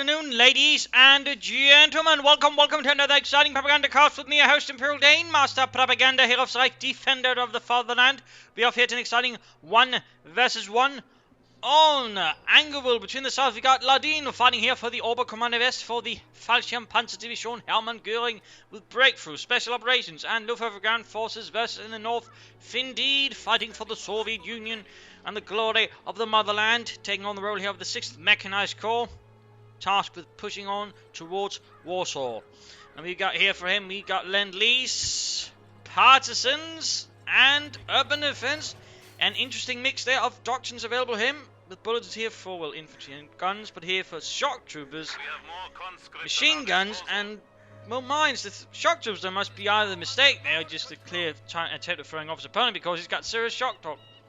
afternoon, ladies and gentlemen. Welcome to another exciting Propagandacast with me, your host, Imperial Dane, Master Propaganda, Hero of Reich, Defender of the Fatherland. We are here to an exciting 1 versus 1 on Angerville. Between the south, we got Ladine fighting here for the Oberkommando West for the Fallschirmpanzerdivision Hermann Göring with Breakthrough, Special Operations, and Luftwaffe Ground Forces versus in the north, Findeed fighting for the Soviet Union and the glory of the motherland, taking on the role here of the 6th Mechanized Corps, tasked with pushing on towards Warsaw. And we got here for him, we got Lend-Lease, Partisans, and Urban Defense. An interesting mix there of doctrines available to him, with bullets here for, well, infantry and guns, but here for shock troopers, machine guns, and, well, mines. The shock troopers, there must be either a mistake there, or just a clear attempt at throwing off his opponent, because he's got serious shock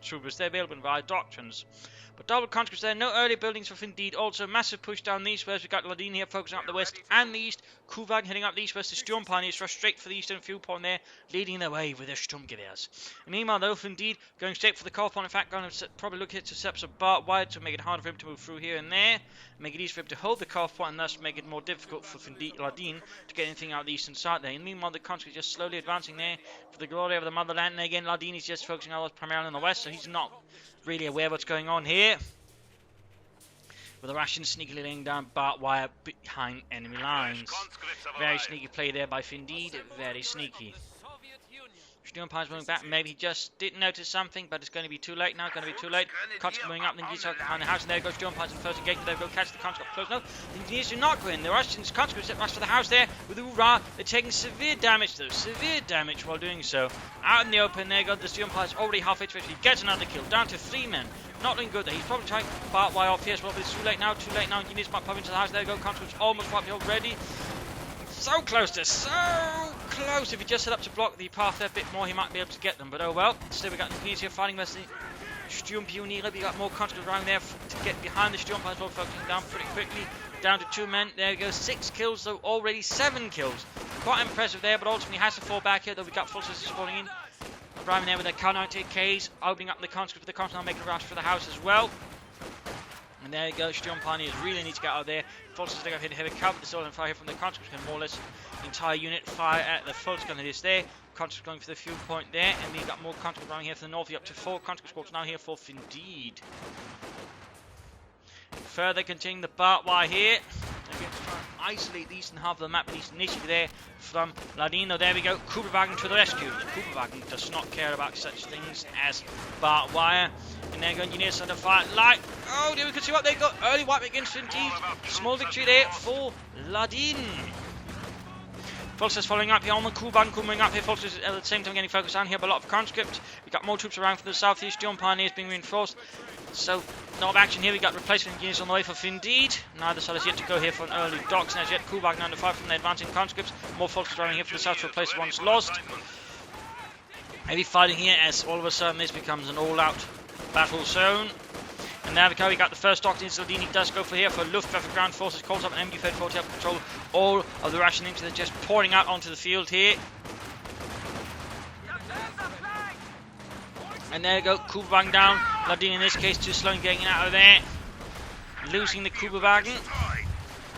troopers. They're available via doctrines. But double conscripts there, no early buildings for Findeed. Also, massive push down the east, whereas we've got Ladine here focusing up the west and the east. Kuwait heading up the east, whereas the Sturmpioneers rush straight for the eastern fuel point there, leading the way with their Sturmgewehrs. And meanwhile, though, Findeed going straight for the CoH point. In fact, going to probably look here to set some barbed wire to make it harder for him to move through here and there, make it easier for him to hold the CoH point, and thus make it more difficult for Ladine to get anything out the eastern side there. And meanwhile, the conscripts just slowly advancing there for the glory of the motherland. And again, Ladine is just focusing on primarily on the west, so he's not really aware of what's going on here. With the Russians sneakily laying down barbed wire behind enemy lines. Very sneaky play there by Findeed, very sneaky. Sturmpioneers moving back, maybe he just didn't notice something, but it's going to be too late now, Conscripts moving up, the engineers are behind the house, and there goes Sturmpioneers in first engagement, they go catch the conscript close. No, the engineers do not go in, the Russians conscripts rush for the house there, with the hoorah, they're taking severe damage though, while doing so. Out in the open, there goes the Sturmpioneers already halfway through, he gets another kill, down to 3 men. Not looking good there. He's probably trying to barbed wire off here as well, but it's too late now. Engineers might pop into the house. There you go. Conscripts almost wiped already. So close. If he just set up to block the path there a bit more, he might be able to get them. But oh well. Still, we got engineers here fighting versus the Sturmpioneers. We got more conscripts around there to get behind the Sturmpioneers, well, focusing down pretty quickly. Down to 2 men. There you go. 6 kills, though already 7 kills. Quite impressive there, but ultimately has to fall back here, though we got full systems falling in. Arriving there with their K-98Ks, opening up the conscripts, the conscripts now making a rush for the house as well. And there you go, Sturmpioneers really need to get out of there. Forces take off heavy cover, the still on fire here from the conscripts, can more or less the entire unit fire at the full gun that is there. Conscripts going for the fuel point there, and we've got more conscripts running here for the north, up to 4 conscript squads now here for Findeed. Further continuing the barbed wire here. Again, to try and isolate the eastern half of the map, and eastern initiative there from Ladino. There we go, Kuberwagen to the rescue. The Kuberwagen does not care about such things as barbed wire. And there go engineers under fire. Oh, there we can see what they got. Early wipe against Findeed. Small victory there for Ladine. Forces following up here on the Kuban, coming up here. Forces at the same time getting focused on here, but a lot of conscripts. We've got more troops around from the southeast. Sturmpioneers being reinforced. So, no action here. We got replacement engineers on the way for Findeed. Neither side has yet to go here for an early docks. And as yet, Kuban under fire from the advancing conscripts. More forces running here from the south to replace the ones lost. Heavy fighting here as all of a sudden this becomes an all-out battle zone. And there we go, we got the first doctor in Ladine does go for here for Luftwaffe ground forces, calls up an MG-34 to help control all of the Russian infantry. They're just pouring out onto the field here. And there you go, Kuberwagen down. Ladine in this case too slow in getting out of there. Losing the Kuberwagen.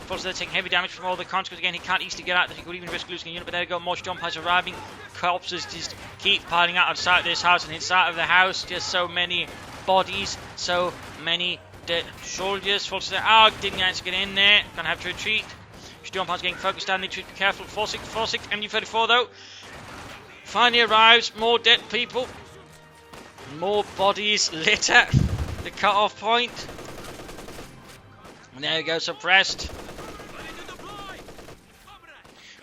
Forces are taking heavy damage from all the conscripts. Again, he can't easily get out. He could even risk losing a unit, but there you go, more Sturmpioneers arriving. Corpses just keep piling out outside this house and inside of the house. Just so many bodies, so many dead soldiers. Forces there, didn't manage to get in there. Gonna have to retreat. Sturmpioneers getting focused down. Need to be careful. 4-6, MG-34 though. Finally arrives. More dead people. More bodies litter the cut-off point. And there you go, suppressed.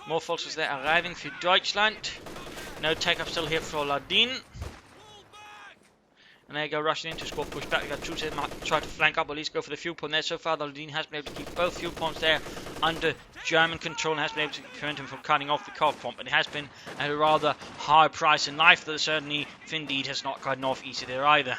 More forces there arriving for Deutschland. No take-up still here for Ladine. And there you go, rushing into squad push back. We got troops there, might try to flank up, or at least go for the fuel point there. So far, the Ladine has been able to keep both fuel points there under German control and has been able to prevent him from cutting off the CoH point. But it has been at a rather high price in life that certainly Findeed has not gotten off easy there either.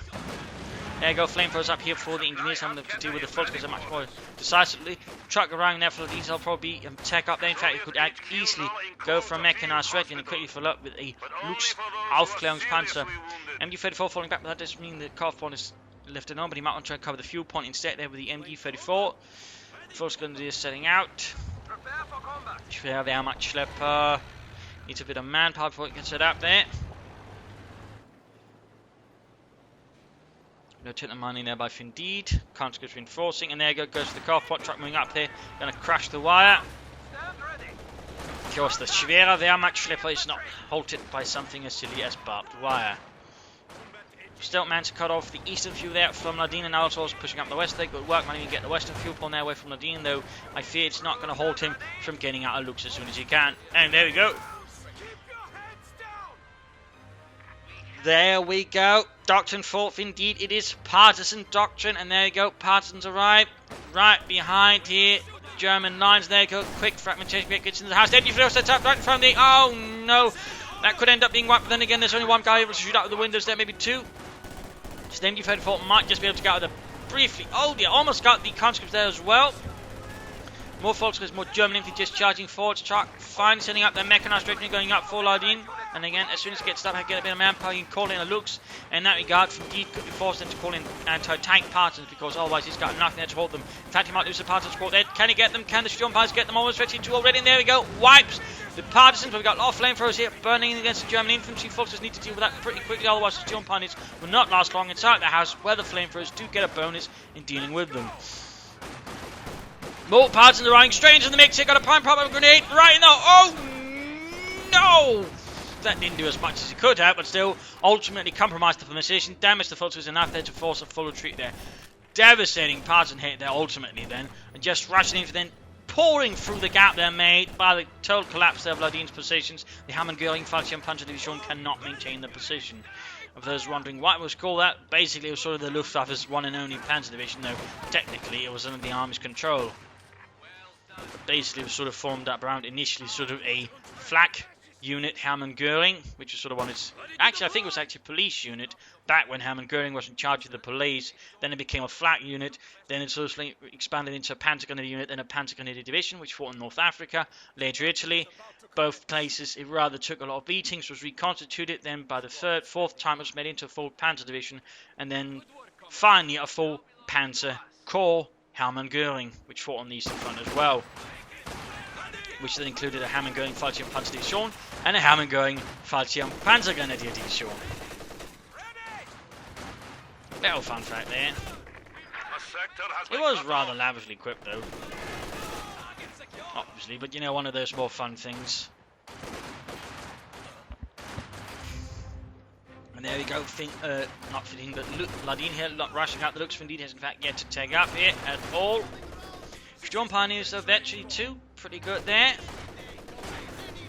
There you go, flamethrowers up here for the engineers, having to deal with the force because they're much more decisively. Truck around there for the Ladine, they'll probably tech up there. In fact, you could easily go for a mechanized threat and quickly follow up with a Lux Aufklärungspanzer. MG-34 falling back, but that doesn't mean the CoH point is left alone, but he might want to try and cover the fuel point instead there with the MG-34. Volksgrenadiers setting out. Schwere Wehrmachtschlepper. Needs a bit of manpower before it gets set up there. Gonna take the money there by Findeed. Conscripts reinforcing, and there goes the car pot truck moving up there. Gonna crash the wire. Of course, the Schwere Wehrmachtschlepper is not halted by something as silly as barbed wire. Still managed to cut off the eastern view there from Ladine, and now also pushing up the west there. Good work, managing to get the western view pulling there away from Ladine, though I fear it's not going to hold him from getting out of Lux as soon as he can. And there we go. There we go. Doctrine 4th, indeed. It is Partisan Doctrine, and there you go. Partisans arrive right behind here. German lines, there you go. Quick fragmentation gets into the house. Then you feel set up right in front of the... Oh no! That could end up being wiped, but then again, there's only one guy able to shoot out of the windows there, maybe two. Then you thought might just be able to get out of there briefly. Oh dear, almost got the conscripts there as well. More Volksgrenadiers, more German infantry just charging forward. Truck finally setting up their mechanized strategy going up for Ladin. And again, as soon as it gets started, get a bit of manpower, you can call in a Lux. In that regard, Findeed could be forced then to call in anti-tank partisans, because otherwise he's got nothing there to hold them. In fact, he might lose the partisans squad there. Can he get them? Can the Sturmpans get them? Almost stretching two already, and there we go. Wipes the partisans, but we've got a lot of flamethrowers here burning against the German infantry. Folks need to deal with that pretty quickly, otherwise the Sturmpans will not last long inside the house, where the flamethrowers do get a bonus in dealing with them. More partisans are running straight into the mix here. Got a prime problem grenade right in the... Oh no! That didn't do as much as he could have, but still ultimately compromised the position, damaged the Volksgrenadiers enough there to force a full retreat there. Devastating partisan hit there ultimately then, and just rushing in for then pouring through the gap there made by the total collapse there of Ladine's positions. The Hammond-Göring Fallschirmpanzer Division cannot maintain the position. Of those wondering why it was called that, basically it was sort of the Luftwaffe's one and only Panzer Division, though technically it was under the Army's control. But basically it was sort of formed up around initially sort of a flak unit, Hammond-Göring, which was sort of on its... Actually, I think it was actually a police unit back when Hammond-Göring was in charge of the police. Then it became a flak unit. Then it sort of expanded into a Panzergrenadier unit, then a Panzergrenadier division, which fought in North Africa, later Italy. Both places, it rather took a lot of beatings, was reconstituted. Then by the third, fourth time, it was made into a full Panzer division. And then finally a full Panzer Corps, Hammond-Göring, which fought on the Eastern Front as well, which then included a Hammond-Göring Fallschirmpanzer Division and a Hammond-Göring Fallschirmpanzergrenadier Division. Little fun fact there. It was rather lavishly equipped though, obviously, but you know, one of those more fun things. And there we go, not Findeed, but Ladine here, not rushing out the Lux. Findeed has in fact yet to take up here at all. Sturmpioneers are virtually 2, pretty good there.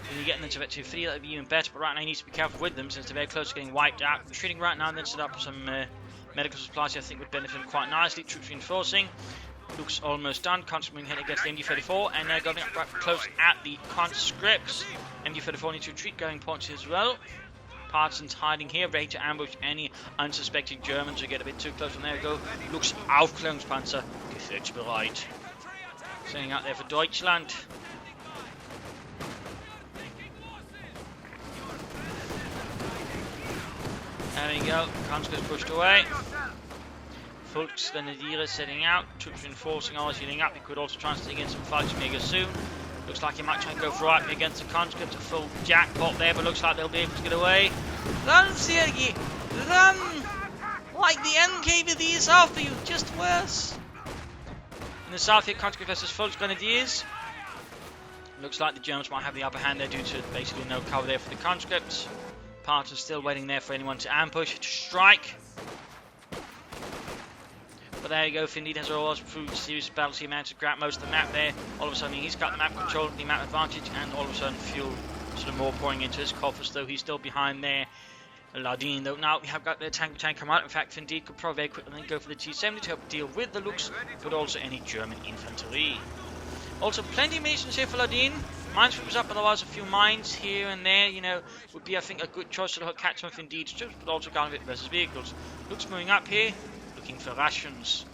When you get them to virtually 3, that would be even better, but right now you need to be careful with them since they're very close to getting wiped out. Retreating right now and then set up some medical supplies I think would benefit them quite nicely. Troops reinforcing. Looks almost done. Conscripts heading against the MD-34 and they're going up right close at the conscripts. MD-34 needs to retreat going points as well. Partisans hiding here, ready to ambush any unsuspecting Germans who get a bit too close. And there we go. Looks Aufklärungspanzer gefechtbereit. Sitting out there for Deutschland. There we go. Conscripts pushed away. Volksgrenadiers setting out. Troops reinforcing, always healing up. He could also try and stay against some Fallschirmjäger soon. Looks like he might try and go for right against the conscripts. A full jackpot there, but looks like they'll be able to get away. Run, Sergei! Run! Like the NKVD is after you, just worse. In the south here, conscript versus Volksgrenadiers. Looks like the Germans might have the upper hand there due to basically no cover there for the conscripts. Partisans still waiting there for anyone to ambush, to strike. But there you go, Findeed has always proved serious battles. He managed to grab most of the map there. All of a sudden he's got the map control, the map advantage, and all of a sudden fuel sort of more pouring into his coffers, though he's still behind there. Ladine, though, now we have got the tank come out. In fact, Findeed could probably very quickly then go for the T-70 to help deal with the Lux, but also any German infantry. Also, plenty of munitions here for Ladine. Minesweepers up, otherwise a few mines here and there, you know, would be, I think, a good choice to catch some Findeed's troops, but also Gunvit versus vehicles. Lux moving up here, looking for Russians.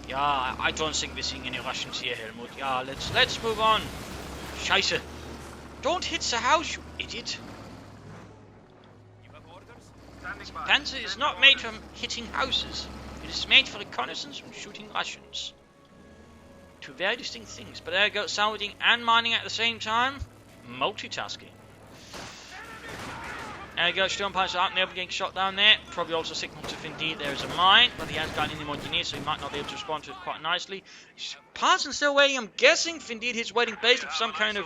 Yeah, I don't think we're seeing any Russians here, Helmut. Yeah, let's move on. Scheiße. Don't hit the house, you idiot. Panzer is not made for hitting houses. It is made for reconnaissance and shooting Russians. two very distinct things. But there you go, salvaging and mining at the same time. Multitasking. There you go, Sturmpanzer out there, getting shot down there. Probably also signal to Findeed there is a mine, but he has got any more engineers, so he might not be able to respond to it quite nicely. Partisan still waiting, I'm guessing Findeed is waiting basically for some kind of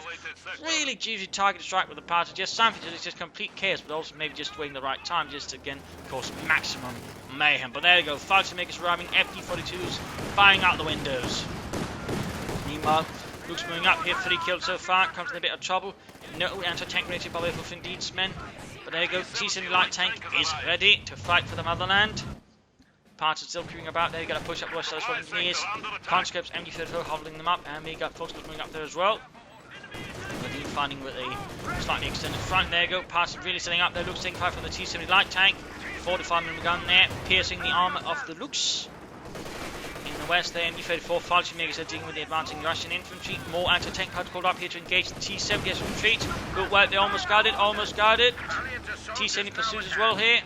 really juicy target strike with the Partisan. Just something that is just complete chaos, but also maybe just waiting the right time, just to, again, cause maximum mayhem. But there you go, Falcon makers arriving, FD-42s firing out the windows. Meanwhile, Luke's moving up here, 3 kills so far, comes in a bit of trouble. No anti-tank rated by way for Findeed's men. But there you go, T-70 light tank is ready to fight for the motherland. Parts are still queuing about there, you got to push up the west side of engineers. Conscripts, MD-34 holding them up, and we got folks moving up there as well. Ladine finding with a slightly extended front, there you go, Parts really setting up there, Luke's taking fire from the T-70 light tank. 45mm gun there, piercing the armor of the Lukes. In the west there, MD-34 Fallschirmjägers are dealing with the advancing Russian infantry. More anti-tank pods called up here to engage the T-70 as retreat. Good work, they almost got it, almost got it. T-70 pursues as well here.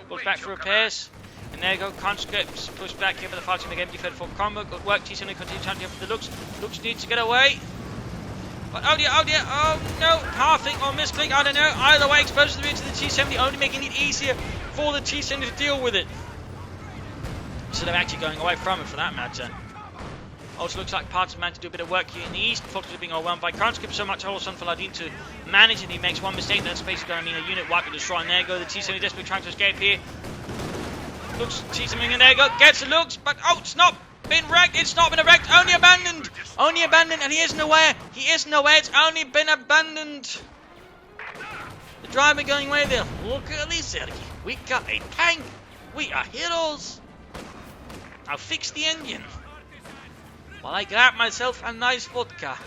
Goes back for repairs. And there you go, conscripts push back here for the Fallschirmjäger MD-34 combo. Good work, T-70 continues hunting for the Lukes. Lukes needs to get away. But oh dear, oh no, half-click or misclick, I don't know. Either way, exposes the rear to the T-70, only making it easier for the T-70 to deal with it. Instead of actually going away from it for that matter. Also looks like Partisan managed to do a bit of work here in the east. Fortunately being overwhelmed by conscripts, so much all of a sudden for Ladine to manage, and he makes one mistake, that's basically going to mean a unit wipe and destroy. And there you go, the T-70 desperately trying to escape here. Looks, T-70 and there you go, gets the Looks, but oh, it's not been wrecked, it's not been wrecked, only abandoned, and he isn't aware, it's only been abandoned. The driver going away there, look at this, Sergey, we got a tank, we are heroes. I'll fix the engine while I grab myself a nice vodka.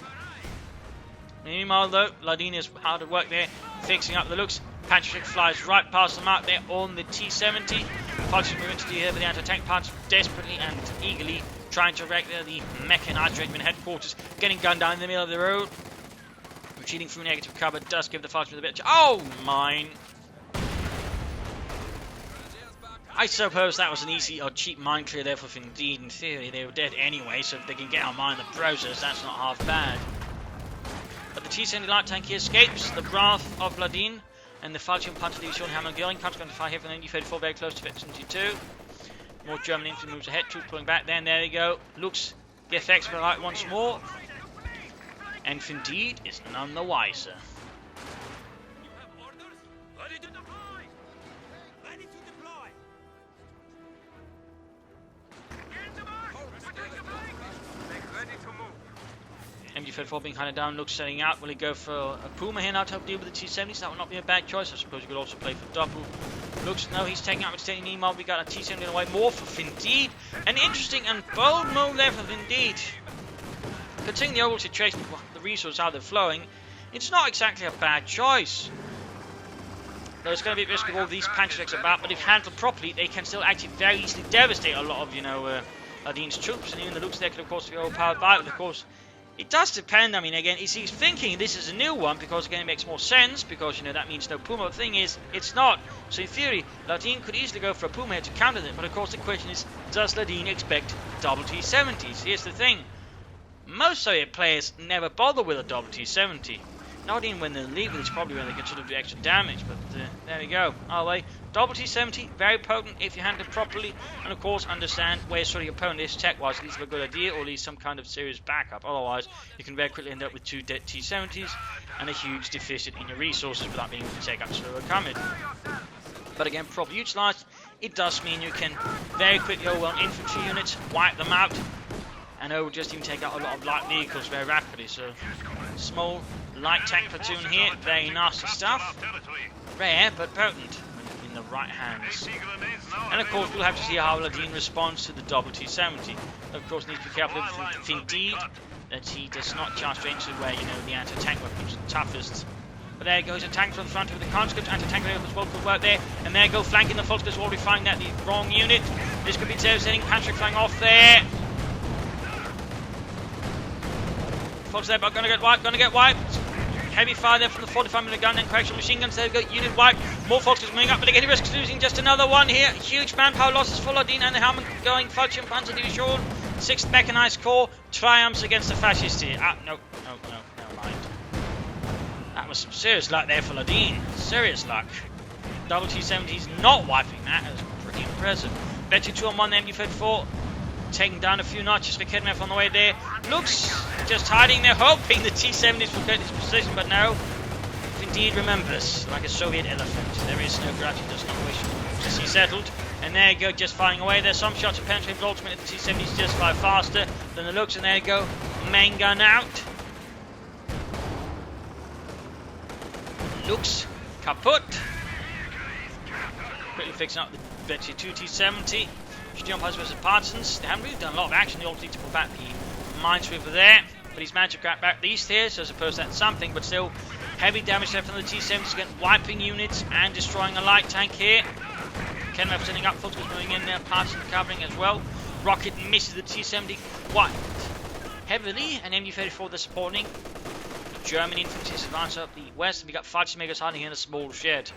Meanwhile though, Ladine is hard at work there, fixing up the Looks. Patrick flies right past the mark there on the T-70. Foxes move into the air with the anti-tank parts desperately and eagerly trying to wreck the mechanized regiment headquarters. Getting gunned down in the middle of the road. Retreating through negative cover does give the Foxes a bit. Oh, mine! I suppose that was an easy or cheap mine clear there for Findeed. In theory, they were dead anyway, so if they can get our mine in the process, that's not half bad. But the T-70 light tank here escapes the wrath of Ladine, and the Fallschirm Panzer Division Hammer Göring comes going to fire here from the MD-34 very close to 72. More German infantry moves ahead, troops pulling back. Then there you go. Looks the effects of the light once more. And Findeed is none the wiser. MD-34 being hunted down, Looks setting out. Will he go for a Puma here now to help deal with the T-70s? That would not be a bad choice. I suppose you could also play for double. Looks, no, he's taking out with taking meanwhile. We got a T-70 away. More for Findeed. An interesting and bold move there for Findeed. Considering the overall situation, the resources how they're flowing, it's not exactly a bad choice. There's going to be a risk of all these Panzerjacks about, but if handled properly, they can still actually very easily devastate a lot of, Ladine's troops. And even the Looks there could, of course, be overpowered by it. But of course, it does depend. I mean, again, he's thinking this is a new one because, again, it makes more sense because, that means no Puma. The thing is, it's not. So, in theory, Ladine could easily go for a Puma here to counter it. But, of course, the question is, does Ladine expect double T-70s? Here's the thing. Most Soviet players never bother with a double T-70. Not even when they're legal, it's probably when they can sort of do extra damage. But there we go. All right. Double T-70, very potent if you handle it properly. And of course, understand where sort of your opponent is tech-wise. At least a good idea, or at least some kind of serious backup. Otherwise, you can very quickly end up with 2 dead T-70s and a huge deficit in your resources without being able to take up slower coming. But again, properly utilized, it does mean you can very quickly overwhelm infantry units, wipe them out, and it will just even take out a lot of light vehicles very rapidly. So, small light tank platoon here, very nasty stuff. Rare, but potent when in the right hands. And of course, we'll have to see how Ladine responds to the double T-70. Of course, needs to be careful with Findeed that he does not charge straight into where, the anti-tank weapons are toughest. But there goes a tank from the front with the conscript, anti-tank as well could work there. And there go flanking the Volksgers, already finding that the wrong unit. This could be devastating. Patrick flying off there. Folks there, but gonna get wiped. Heavy fire there from the 45mm gun and correction machine guns. There we go, unit wiped. More Volksgers moving up, but again he risks losing just another one here. Huge manpower losses for Ladine and the Hammer going Fallschirm Panzer Division. 6th Mechanized Corps triumphs against the fascists here. No, never mind. That was some serious luck there for Ladine. Serious luck. Double T-70's not wiping that. That was pretty impressive. Vetri 2 on 1, the MG-34 taking down a few notches for Kedmev on the way there. Looks just hiding there, hoping the T-70s will get his position, but no. Indeed, remembers, like a Soviet elephant, there is no grudge, he does not wish to see settled. And there you go, just firing away. There's some shots of penetrating, but ultimately the T-70s just fly faster than the looks, and there you go, main gun out. Looks kaput. Quickly fixing up the Vetri 2 T-70. Still versus Partisans. They haven't really done a lot of action. They all need to pull back the minesweeper there, but he's managed to crack back these tiers, so I suppose that's something, but still heavy damage left on the T-70s again, wiping units and destroying a light tank here. Kenmap sending up, Fulton's moving in there, Partisan covering as well. Rocket misses the T-70 quite heavily, and MG-34 they're supporting. German infantry is advancing up the west, and we got Fallschirmjägers hiding in a small shed.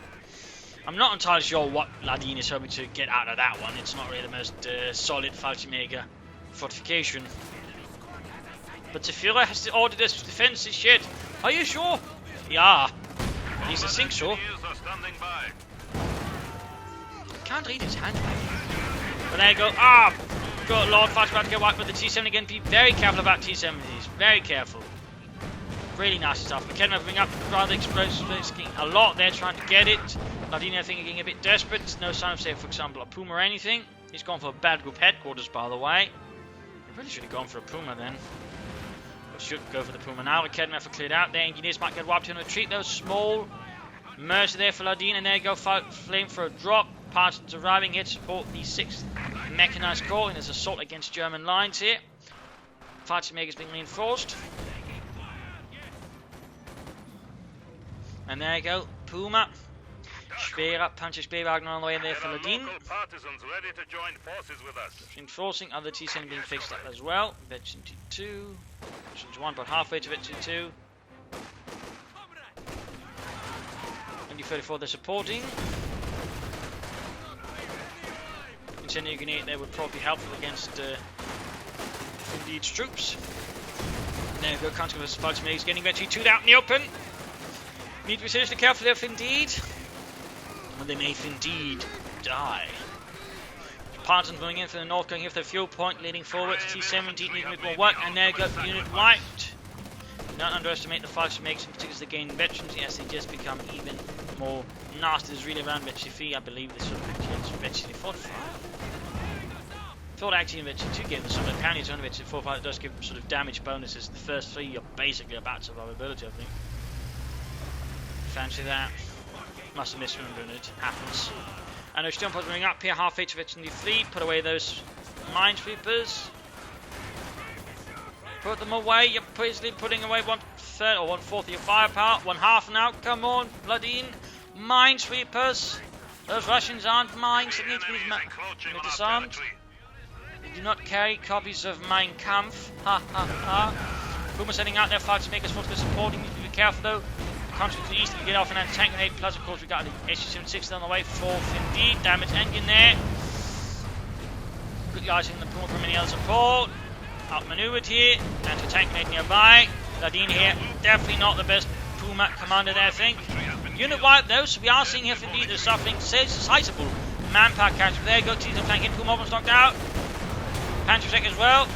I'm not entirely sure what Ladine is hoping to get out of that one. It's not really the most solid Fallschirmjäger fortification. But the Führer has ordered us to defend this shed. Are you sure? Yeah. At least I think so. Can't read his handwriting. But there you go. Good Lord, Flash about to get wiped with the T-70 again. Be very careful about T-70s. Very careful. Really nasty stuff. McKenna moving up rather explosive, a lot there trying to get it. Ladine, I think, getting a bit desperate. No sign of, say, for example, a Puma or anything. He's gone for a bad group headquarters, by the way. He really should have gone for a Puma then. Or should go for the Puma now. The Kedmev are cleared out. The engineers might get wiped in a retreat, though. Small mercy there for Ladine, and there you go. Flame for a drop. Partisans arriving here to support the 6th Mechanized Corps in his assault against German lines here. Fallschirmjägers being reinforced. And there you go, Puma. Schwerer, Panzer Speerwagen on the way there for Ladine. Reinforcing, other T-70 being fixed up as well. Vetri 2. Vetri 1, but halfway to Vetri 2. MG-34 they're supporting. Incendiary grenade there would probably be helpful against Findeed's troops. And there you go, counter versus Fallschirmjägers getting Vetri 2 out in the open. Need to be seriously careful there, Findeed. Well, they may Findeed die. Partisans moving in from the north, going here for the fuel point, leading forward. T-70 needing a bit more work, and there you go, unit wiped. Don't underestimate the Fallschirmjägers, in particular as they gain veterans. Yes, they just become even more nasty. There's really around Vetri 3, I believe this sort of Vetri 45. I thought actually in Vetri 2 gave them some of the penalties on Vetri 45. It does give them sort of damage bonuses. The first 3 are basically about survivability, I think. Fancy that. Must have misremembered it. Happens. And they're still moving up here, halfway to Vetri 3. Put away those minesweepers. Put them away. You're basically putting away 1/3 or 1/4 of your firepower. 1/2 now. Come on, Ladine. Minesweepers. Those Russians aren't mines. That need to be disarmed. They do not carry copies of Mein Kampf. Ha ha ha. Puma sending out their Fallschirmjägers for supporting. Need to be careful though. Country to the east, we get off an tank grenade. Plus, of course, we got the SU-76 on the way for Findeed. Damaged engine there. Quickly icing the Puma from any other support. Outmaneuvered here. Anti-tank grenade nearby. Ladine here, definitely not the best Puma commander there, I think. Unit wipe though, so we are seeing here Findeed they're suffering sizable manpower capture. There you go, T-70 tank hit. Puma almost knocked out. Panzer as well.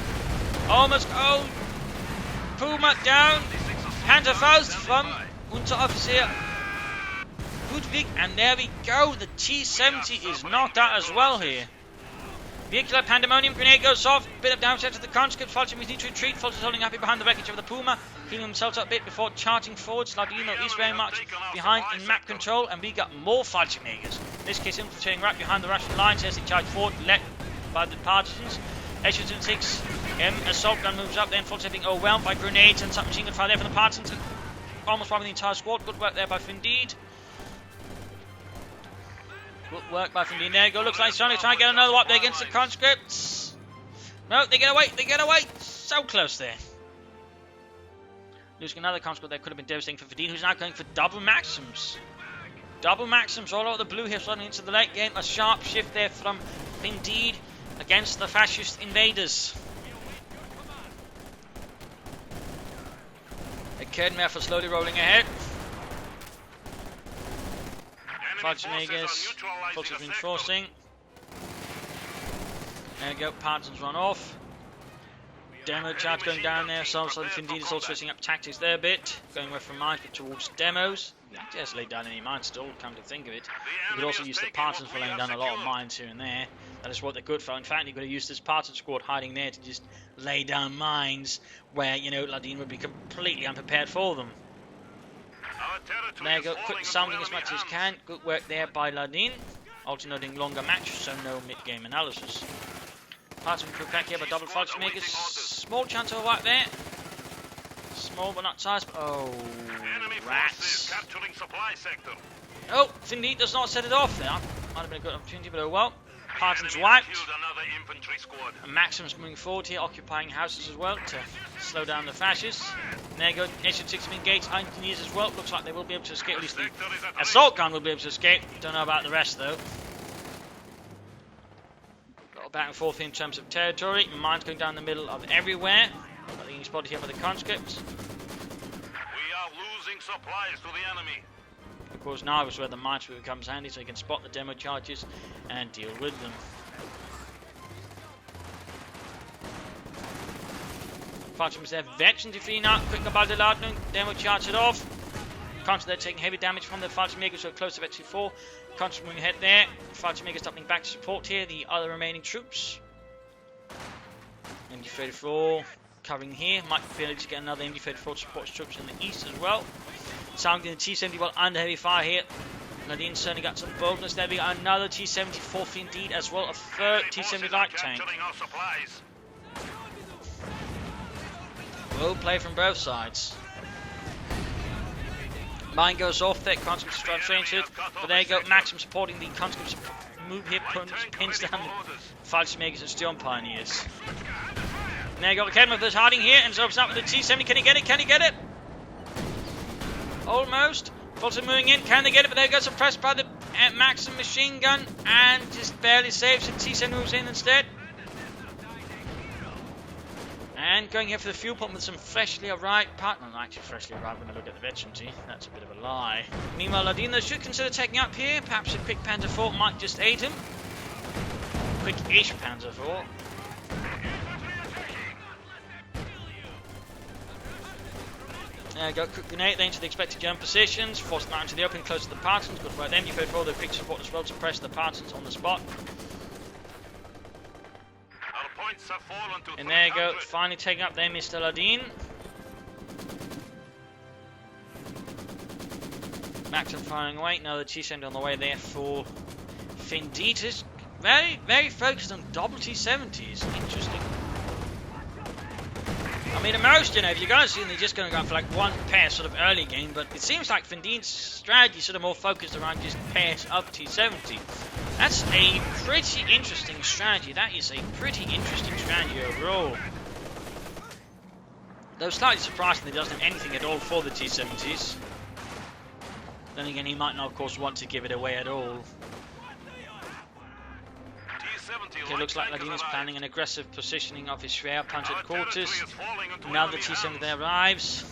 Almost. Oh, Puma down. Panzerfaust from Unteroffizier Ludwig, and there we go. The T-70 is knocked out as well here. Vehicular pandemonium grenade goes off. Bit of damage to the conscripts. Fallschirmjägers need to retreat. Fallschirmjägers holding happy behind the wreckage of the Puma, healing themselves up a bit before charging forwards. Ladino is very much behind in map control, and we got more Fallschirmjägers. In this case, infiltrating right behind the Russian lines as they charge forward, led by the Partisans. SU-76 assault gun moves up, then Fallschirmjägers being overwhelmed by grenades and submachine gun fire there from the Partisans. Almost wiping the entire squad. Good work there by Findeed. Good work by Findeed. There you go. Looks like he's trying to get another wipe there against the conscripts. No, they get away. They get away. So close there. Losing another conscript there could have been devastating for Findeed, who's now going for double maxims. Double maxims all over the blue here, running into the late game. A sharp shift there from Findeed against the fascist invaders. Kedmeth are slowly rolling ahead. Falchmegas, Fulton's reinforcing. There you go, Partisans run off. Demo charge going down there, so Findeed is also switching up tactics there a bit. Going away from mines, but towards demos. He actually hasn't laid down any mines still, come to think of it. You could also use the Partisans for laying down a lot of mines here and there. That is what they're good for. In fact, you've got to use this Partisan squad hiding there to just lay down mines where, you know, Ladine would be completely unprepared for them. There you go, quick sounding as much as you can. Good work there by Ladine. Alternating longer match, so no mid-game analysis. Partisan crew back here by double Falchmegas. Small chance of a wipe there. Small but not sizable. Oh, rats. Oh, Findeed does not set it off there. Might have been a good opportunity, but oh well. Partisans wiped. And Maxim's moving forward here, occupying houses as well to slow down the fascists. And there you go, Nation-6 engaged engineers as well. Looks like they will be able to escape, at least the assault gun will be able to escape. Don't know about the rest though. Got back and forth in terms of territory. Mines going down the middle of everywhere. I think he's spotted here by the conscripts. We are losing supplies to the enemy. Of course, now is where the mines becomes handy, so you can spot the demo charges and deal with them. Falchmegas there, veteran defeat now. Quick about the Ladin, demo charge it off. Conscripts there taking heavy damage from the Falchmegas, so close to veteran 4. Conscripts moving ahead there. Falchmegas doubling back to support here the other remaining troops. MD-34 covering here. Might be able to get another MD-34 support troops in the east as well. Sounding the T-70 well under heavy fire here. Ladine certainly got some boldness there. We got another T-74 Findeed as well, a third T-70 light tank. Well played from both sides. Mine goes off there, conscripts trying to change it. But there you go, Maxim supporting the conscripts move here, pins down the Falchmegas and Steel Pioneers. And there you go, Kedmeth is hiding here and opens up with the T-70. Can he get it? Can he get it? Almost. Fulton moving in. Can they get it? But there goes suppressed by the Maxim machine gun and just barely saves it. T-70 moves in instead. And going here for the fuel pump with some freshly arrived partner. Not actually freshly arrived when I look at the veterancy. That's a bit of a lie. Meanwhile, Ladine should consider taking up here. Perhaps a quick Panzer IV might just aid him. Quick-ish Panzer IV. There you go, quick grenade then to the expected German positions, force them out into the open, close to the Partisans, good work then, you go for all the quick support as well to press the Partisans on the spot. Our points have fallen to and there you go, finally taking up there Mr. Ladine. Maxim firing away, now the T-70 on the way there for Findeed. Very, very focused on double T-70s, interesting. I mean, at most, you know, if you're going to see them, they're just going to go for like one pair sort of early game, but it seems like Findeed's strategy is sort of more focused around just pairs of T-70. That's a pretty interesting strategy. That is a pretty interesting strategy overall. Though slightly surprising that he doesn't have anything at all for the T-70s. Then again, he might not, of course, want to give it away at all. Okay, looks like Ladine is planning an aggressive positioning of his Schwer Panzer quarters. Now the T-70 there arrives.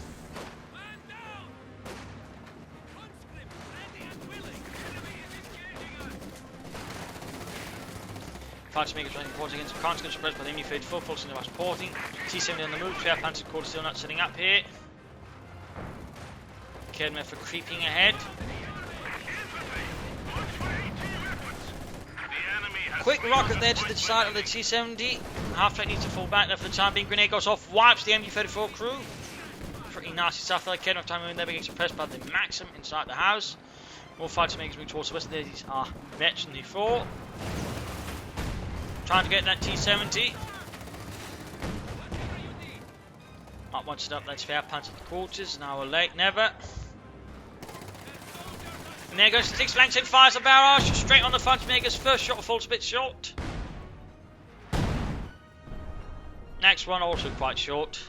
Falchmegas running reporting against the conscripts suppressed by the MD-34, forcing them supporting. T-70 on the move, Schwer Panzer quarters still not setting up here. Kedmeth for creeping ahead. Quick rocket there to the side of the T-70. Half-plate needs to fall back there for the time being. Grenade goes off, wipes the MD-34 crew. Pretty nasty stuff there. Kedmeth time moving there being suppressed by the Maxim inside the house. More Falchmegas moving towards the west. There these are Veteran 4. Trying to get that T-70. Might want to stop that Schwer Panzer quarters. Now or late, never. And there goes the 6 flanks in, fires a barrage straight on the Falchmegas. First shot falls a bit short. Next one also quite short.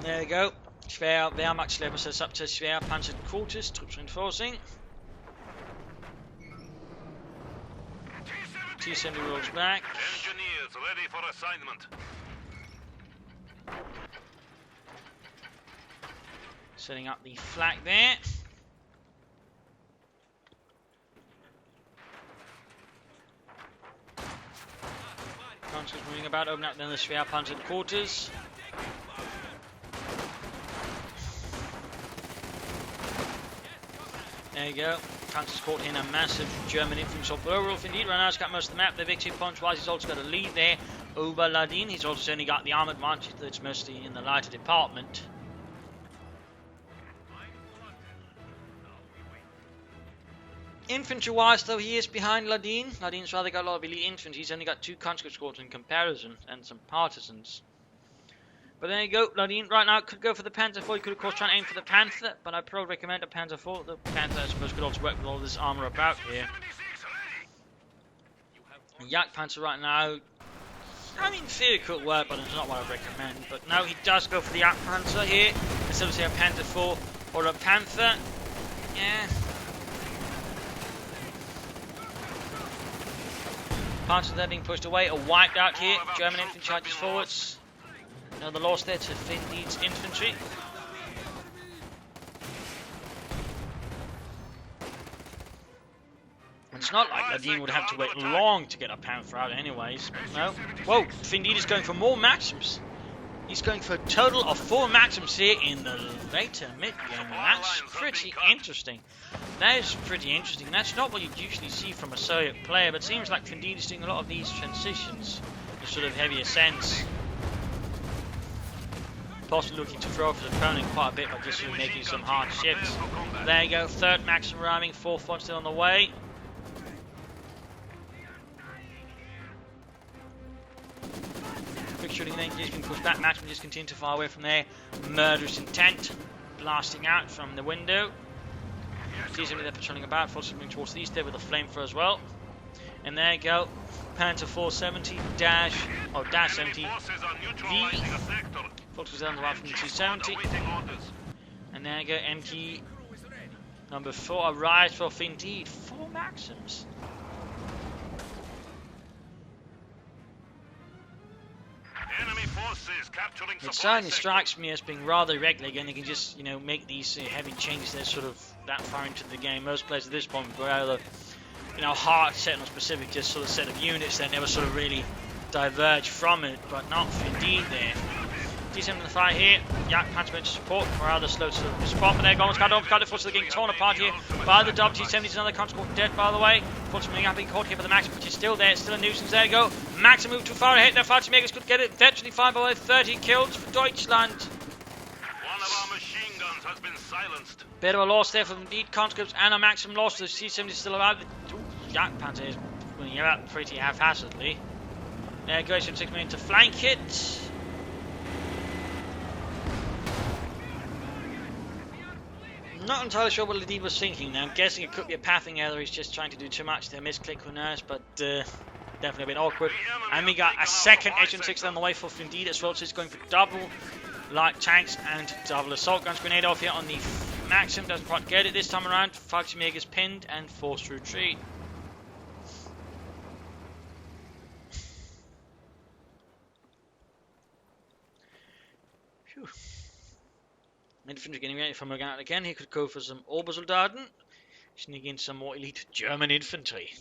There you go. Schwer Wehrmachtslevel sets up to Schwer Panzer quarters. Troops reinforcing. T-70 rolls back. units ready for assignment. Setting up the flag there. Conscripts moving about, open up then the Schwerpanzer quarters. There you go. Francis caught in a massive German infantry assault. But overall, Findeed right now has got most of the map. The victory points-wise, he's also got a lead there over Ladine. He's also certainly got the armoured advantage that's mostly in the lighter department. Infantry-wise, though, he is behind Ladine. Ladine's rather got a lot of elite infantry. He's only got 2 conscript squads in comparison and some partisans. But there you go, Ladine right now could go for the Panzer IV. He could, of course, try and aim for the Panther, but I probably recommend a Panzer IV. The Panther, I suppose, could also work with all this armour about here. Yak Panzer right now, I mean, theory could work, but it's not what I recommend. But now he does go for the Yak Panzer here, instead of, say, a Panther IV or a Panther. Yeah. Panzers there being pushed away, or wiped out here. German infantry charges forwards. Another loss there to Findeed's infantry. It's not like Ladine would have to wait long to get a Panther out anyways. No. Whoa, Findeed is going for more Maxims. He's going for a total of 4 Maxims here in the later mid-game. That's pretty interesting. That is pretty interesting. That's not what you'd usually see from a Soviet player, but it seems like Findeed is doing a lot of these transitions in sort of heavier sense. Possibly looking to throw off his opponent quite a bit by just sort of making some hard shifts. There you go, 3rd Maxim arriving, 4th one still on the way. Quick shooting then, just being pushed back. Maxim just continue to far away from there. Murderous intent, blasting out from the window. See somebody there patrolling about, forcing moving towards the east there with a flamethrower as well. And there you go, Panther 470 dash 70 V. Fox was down the right from the 270. And there you go, MG number 4 arrives for Findeed. 4 Maxims. Enemy forces capturing It certainly strikes me as being rather irregular. Again, you can just, you know, make these heavy changes there sort of that far into the game. Most players at this point would rather, you know, hard set on specific just sort of set of units that never sort of really diverge from it, but not Findeed there. Decent in the fight here. Yak Panzer to support, or rather slow to respond, but they're going to cut forces are getting torn apart here by the WT-70s. Another conscript dead, by the way. Fortunately, being caught here for the Maxim, which is still there. It's still a nuisance. There you go. Maxim moved too far ahead. Their fighting makers could get it. Eventually, 5 by 30 kills for Deutschland. One of our machine guns has been silenced. Bit of a loss there for Indeed conscripts and a Maxim loss. The C-70 is still alive. Yak Panzer is winning out pretty haphazardly. There goes from 6 million to flank it. Not entirely sure what Ladine was thinking now. I'm guessing it could be a pathing error. He's just trying to do too much there. Misclick, who knows, but definitely a bit awkward. And we got a second H-6 on the way for Findeed as well, so he's going for double light tanks and double assault guns. Grenade off here on the Maxim. Doesn't quite get it this time around. Fallschirmjäger's pinned and forced to retreat. Phew. Infantry getting ready from again. Again, he could go for some Obersoldaten. Sneak in some more elite German infantry.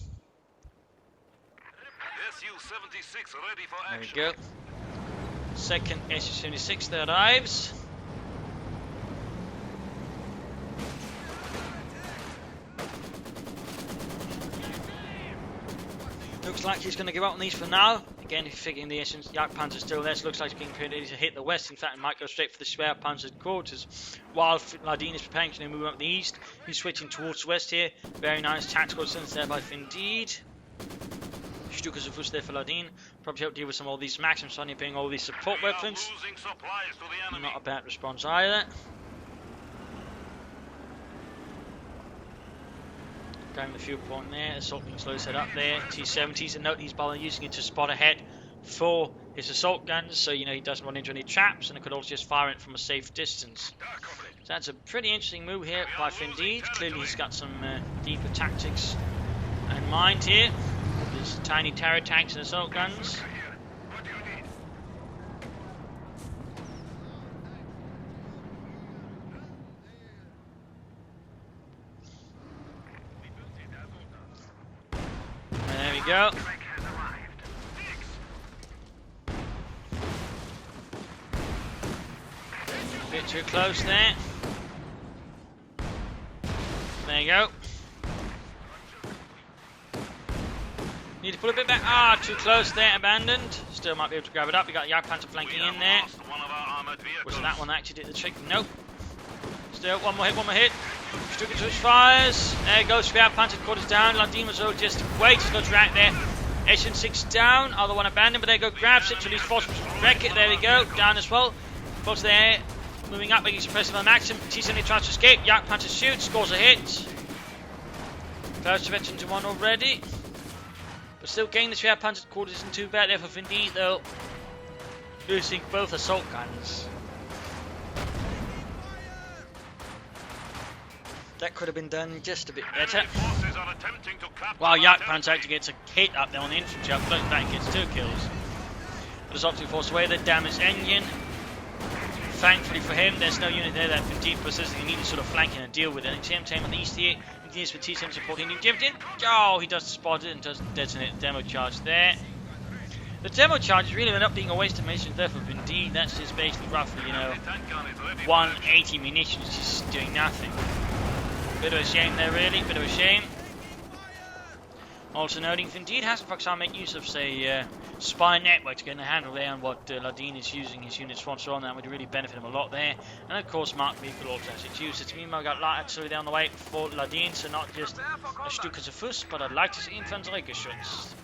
Su-76 ready for action. There we go. Second Su-76 that arrives. Looks like he's going to give up on these for now. Again, if you're figuring the Yak Panzer still there, so looks like he's being prepared to hit the west. In fact, it might go straight for the Schwerpanzer quarters. While Ladine is preparing to move up the east, he's switching towards the west here. Very nice tactical sense there by Findeed. Stukas of Fuss there for Ladine. Probably help deal with some of all these Maxims, suddenly being all these support weapons. Not a bad response either. Going the fuel point there, assault being slowly set up there. T-70s, and note he's using it to spot ahead for his assault guns, so you know he doesn't run into any traps, and it could also just fire it from a safe distance. So that's a pretty interesting move here by Findeed. Clearly he's got some deeper tactics in mind here. His tiny terror tanks and assault guns. go. A bit too close there. There you go. Need to pull a bit back. Ah, too close there, abandoned. Still might be able to grab it up. We got Jagdpanzer flanking in there. Was it that one that actually did the trick? Nope. Still, one more hit. Stuka fires. There goes Jagdpanzer, quarters down. Ladine was just way too close right there. Asian 6 down. Other one abandoned, but there go grabs it to release force. Wreck it. There we go. Down as well. Both there. Moving up, making suppressive on Maxim. T-70 tries to escape. Jagdpanzer shoots, scores a hit. First veteran to one already. But still getting the Jagdpanzer quarters isn't too bad there for Findeed though. Losing both assault guns. That could have been done just a bit better. While Jagdpanzer actually gets a hit up there on the infantry, up close back gets 2 kills. But as optically forced away, the damaged engine. Thankfully for him, there's no unit there that Findeed possesses. He needed sort of flanking and deal with it. And same time on the east here, he needs with T7 supporting the dividend. Oh, he does spot it and does detonate the demo charge there. The demo charge really ended up being a waste of munitions there for Findeed. That's just basically roughly, 180 munitions just doing nothing. Bit of a shame there, really. Bit of a shame. Also noting, Findeed has, for example, made use of, say, spy network to get a handle there on what Ladine is using his units for, so on. That would really benefit him a lot there. And of course, Mark vehicle also has its use. It's meanwhile got artillery there on the way for Ladine, so not just a Stuka zu Fuß, but I'd like to see Infantry geschützt.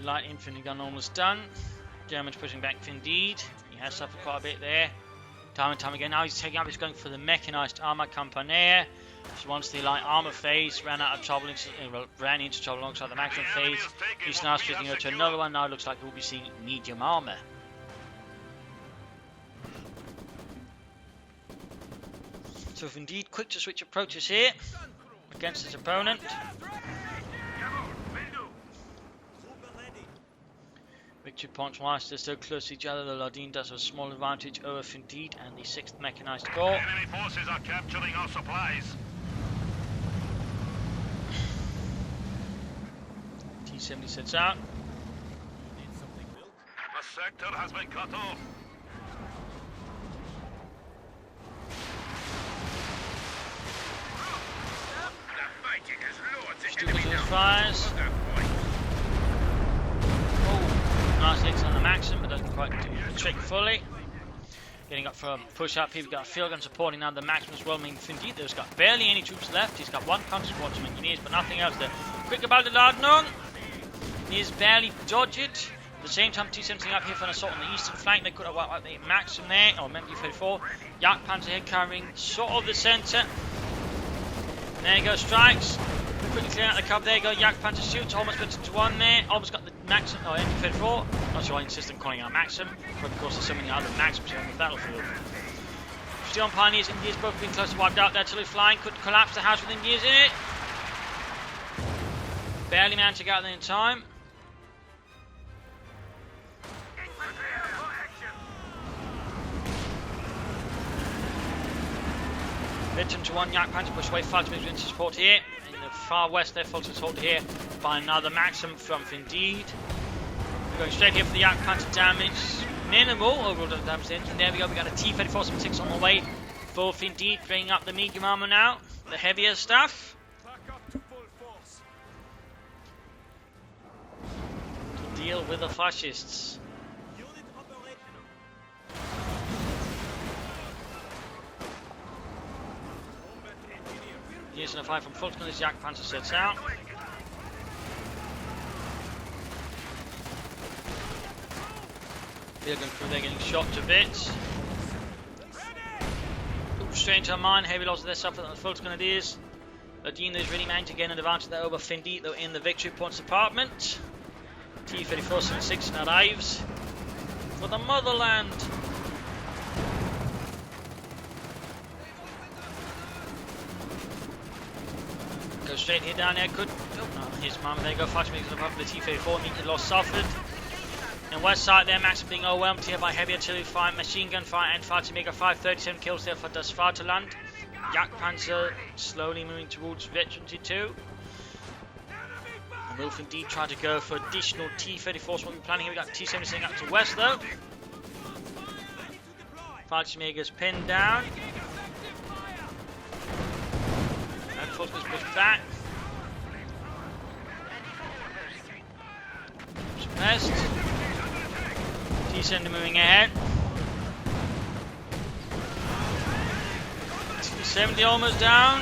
Light infantry gun almost done. Germans pushing back Findeed. He has suffered quite a bit there. Time and time again. Now he's taking up. He's going for the mechanized armor companier. So once the light armor phase ran into trouble alongside the maximum phase, he's now splitting over to another one. Now it looks like we'll be seeing medium armor. So Findeed quick to switch approaches here against his opponent. Victory points whilst they're so close to each other, the Ladine does have a small advantage over Findeed and the 6th Mechanized Corps. Enemy forces are capturing our supplies. T-70 sets out. The sector has been cut off. Stuka fires. Nice hits on the Maxim, but doesn't quite do the trick fully. Getting up for a push up here, we've got a field gun supporting now the Maxim as well. I mean, Findeed, there's got barely any troops left. He's got 1 counter squad, some engineers, but nothing else there. Quick about the Ladin. He is barely dodged it. At the same time, T-70 up here for an assault on the eastern flank. They could have wiped out the Maxim there, or MD-34. Jagdpanzer here covering sort of the centre. There you go, strikes. Quickly clearing out the cover, there you go, Jagdpanzer shoots, almost put it to 1 there, almost got the Maxim, or MD-34, not sure I insist on calling out Maxim, but of course there's so many other Maxims here on the battlefield. Still on Pioneers, Indians both being close to wiped out, they're totally flying, could collapse the house with Indians in it. Barely managed to get out there in time. Veteran to 1, Jagdpanzer push away, fights with into support here. In the far west there, folks, support here by another Maxim from Findeed. We're going straight here for the Jagdpanzer damage. Minimal overall damage to the engine. There we go, we got a T-34-76 on the way for Findeed, bringing up the medium armor now, the heavier stuff. To deal with the fascists. Using a 5 from Fulton as Jagdpanzer sets out. Field gun crew, they're getting shot to bits. Strange on mine, heavy loss of their suffer on the Fulton Grenadiers. Ladine is really managed to gain an advantage there over Findeed, though in the victory points department. T-34-76 arrives for the motherland. Go straight here down there, could, oh no, here's Mama, there you go, flash makes it above the T-34, immediate loss suffered. And west side there, Maxim being overwhelmed here by heavy artillery fire, machine gun fire, and fighting Mega 5. 37 kills there for Das Vaterland. Jagdpanzer slowly moving towards Infantry 2. And will indeed try to go for additional T-34s. What we're planning here, we got T-70 sitting up to west though. Fighting Mega's pinned down. And force gets pushed back. Suppressed. T-70 moving ahead. T-70 almost down.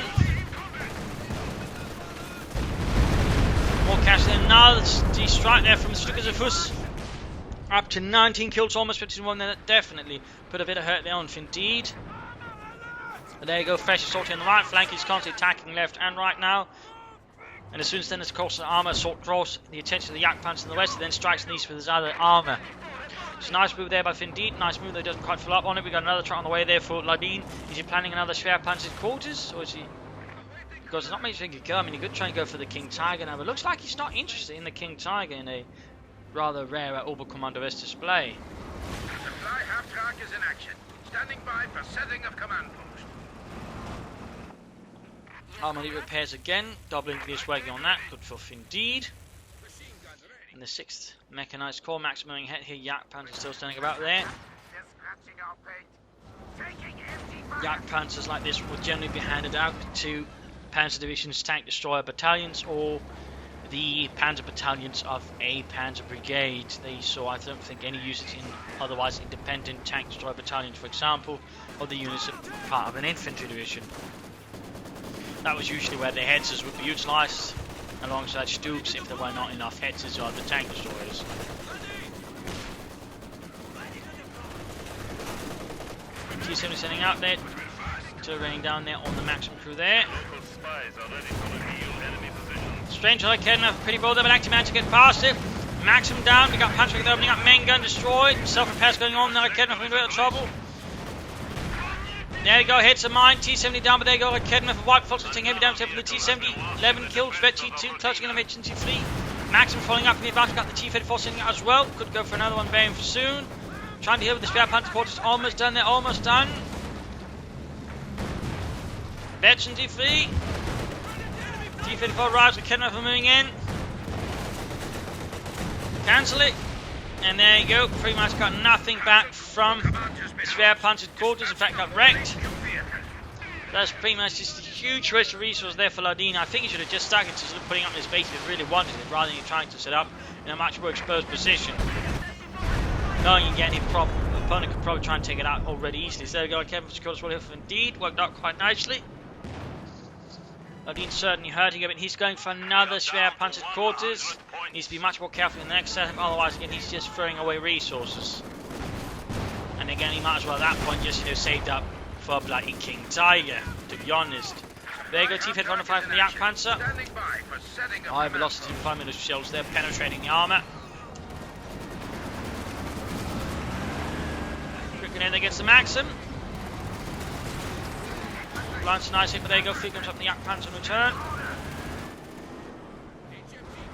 More cash there. Another strike there from Stukazafuss. Up to 19 kills, almost 51. That definitely put a bit of hurt there on Findeed. But there you go, fresh assault in the right flank. He's constantly attacking left and right now. And as soon as then his course of armour assault draws the attention of the Jagdpanzer in the west, he then strikes in the east with his other armour. It's a nice move there by Findeed. Nice move that doesn't quite fill up on it. We got another truck on the way there for Ladine. Is he planning another Schwerpanzer quarters? Or is he... Because there's not much he could go. I mean, he could try and go for the King Tiger now, but it looks like he's not interested in the King Tiger in a rather rare Oberkommando S display. Supply half-track is in action. Standing by for setting of command post. Armory repairs again. Doubling this working on that. Good for Findeed. And the 6th Mechanized Corps, maximum head here. Jagdpanzer still standing about there. Jagdpanzers like this would generally be handed out to Panzer Division's tank destroyer battalions or the Panzer battalions of a Panzer Brigade. They saw, I don't think, any usage in otherwise independent tank destroyer battalions, for example, or the units that were part of an infantry division. That was usually where the headsers would be utilised alongside Stooks if there were not enough headsers or the tank destroyers. T-70 sending out there, still raining down there on the Maxim crew there. Strange like Kedna, pretty bold there, but actually managed to get past it. Maxim down, we got Patrick opening up, main gun destroyed, self-repairs going on there, Kedna having a bit of trouble. There you go, hits a mine, T-70 down, but there you go, Kedna for White Fox taking heavy damage from the T-70, 11 kills, Vecchi 2 touching an emergency fleet. Maxim following up from the advance, got the T-34 sitting out as well, could go for another one very soon. Trying to hit with the Schwerpanzer quarters, almost done there, almost done. Vecchi free. T-34 arrives with Kedna for moving in. Cancel it. And there you go, pretty much got nothing back from the Schwerpanzer quarters, in fact got wrecked. That's pretty much just a huge waste of resource there for Ladine. I think he should have just stuck it to sort of putting up his base if he really wanted it, rather than trying to set up in a much more exposed position. Knowing you get him, opponent could probably try and take it out already easily. So there you go, Kevin Scott here for Indeed, worked out quite nicely. Ladine's certainly hurting a bit. He's going for another Schwerpanzer quarters. Needs to be much more careful in the next setup, otherwise again he's just throwing away resources. And again he might as well at that point just saved up for a bloody King Tiger, to be honest. There you go, T-35 from the Jagdpanzer. High velocity 5mm shells there penetrating the armour. Quick grenade against the Maxim. Lance nice hit, but there you go, Fleet comes up the Jagdpanzer in return.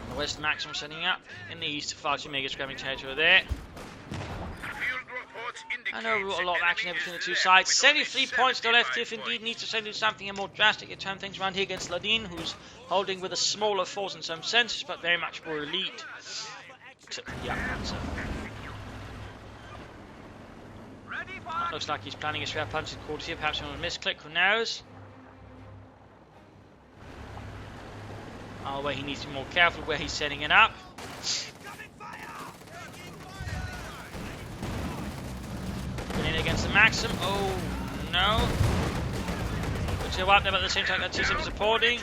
The west Maxim sending up. In the east, Fighting Megas grabbing territory there. I know a lot of action between the two sides. 73 points to left if Indeed needs to send in something more drastic to turn things around here against Ladine, who's holding with a smaller force in some senses, but very much more elite. Except for the Jagdpanzer. Looks like he's planning a Schwerpanzer quarters here, perhaps on a misclick, who knows? Oh, where he needs to be more careful where he's setting it up. Putting it against the Maxim. Oh no. Good to up there, but at the same time, that T-70 supporting.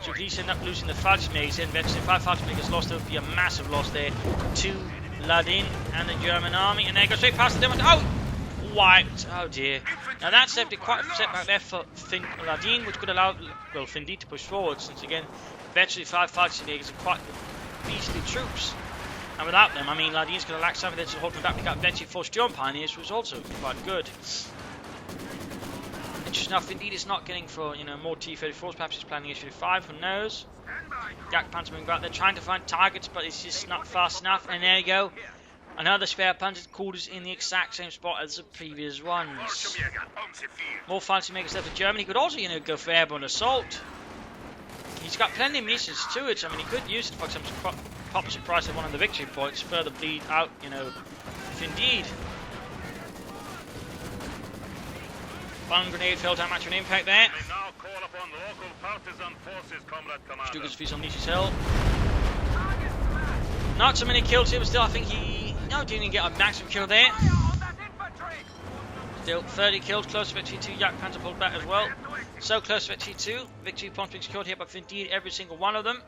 So if he's end up losing the Fallschirmjäger, then if 5 Fallschirmjägers lost, there would be a massive loss there to Ladin and the German army. And they go straight past the German. Oh! Wiped. Oh dear. Now that's definitely quite a setback there for Ladine, which could allow Findeed to push forward, since again, eventually 5 Fallschirmjägers are quite beastly troops. And without them, I mean, Ladine's going to lack something to hold them back. We got eventually 4 Sturm Pioneers, which was also quite good. Interesting enough, Findeed is not getting for, more T-34s. Perhaps he's planning issue 5, who knows? Jagdpanzer moving back there, trying to find targets, but it's just not fast enough. And there you go. Another spare Panzer quarters in the exact same spot as the previous ones. More fancy makers left for Germany. He could also, you know, go for airborne assault. He's got plenty of munitions to it. I mean, he could use it for some pop surprise at one of the victory points, further bleed out, you know, Findeed. One grenade failed to match an impact there. Stukas fees on Nishi's hill. Not so many kills here, but still I think he didn't get a maximum kill there. Still 30 kills, close to victory 2. Yak Panzer pulled back as well. So close to victory 2. Victory points being secured here by Findeed, every single one of them.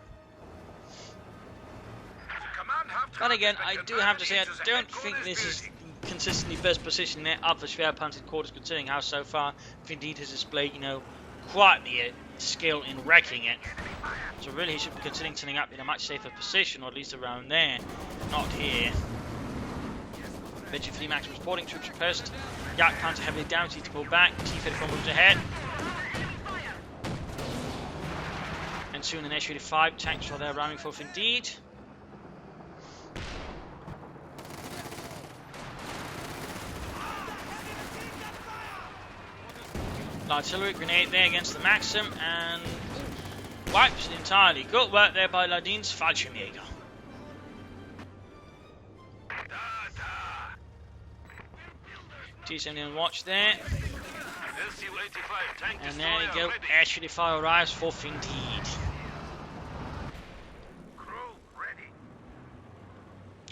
But again, I do have to say, I don't think this is consistently best position there up for Schwerpanzer quarters, considering how so far Findeed has displayed, you know, quite the skill in wrecking it. So really he should be considering setting up in a much safer position, or at least around there, not here. Victory for the maximum supporting troops first. Yak Panzer heavily damaged, to pull back. T-34 moves ahead. And soon an S-85 tanks while they're ramming for Findeed. Artillery grenade there against the Maxim and wipes it entirely. Good work there by Ladine's Fallschirmjäger. T-70 on watch there. And there you go, S-85 arrives for Findeed.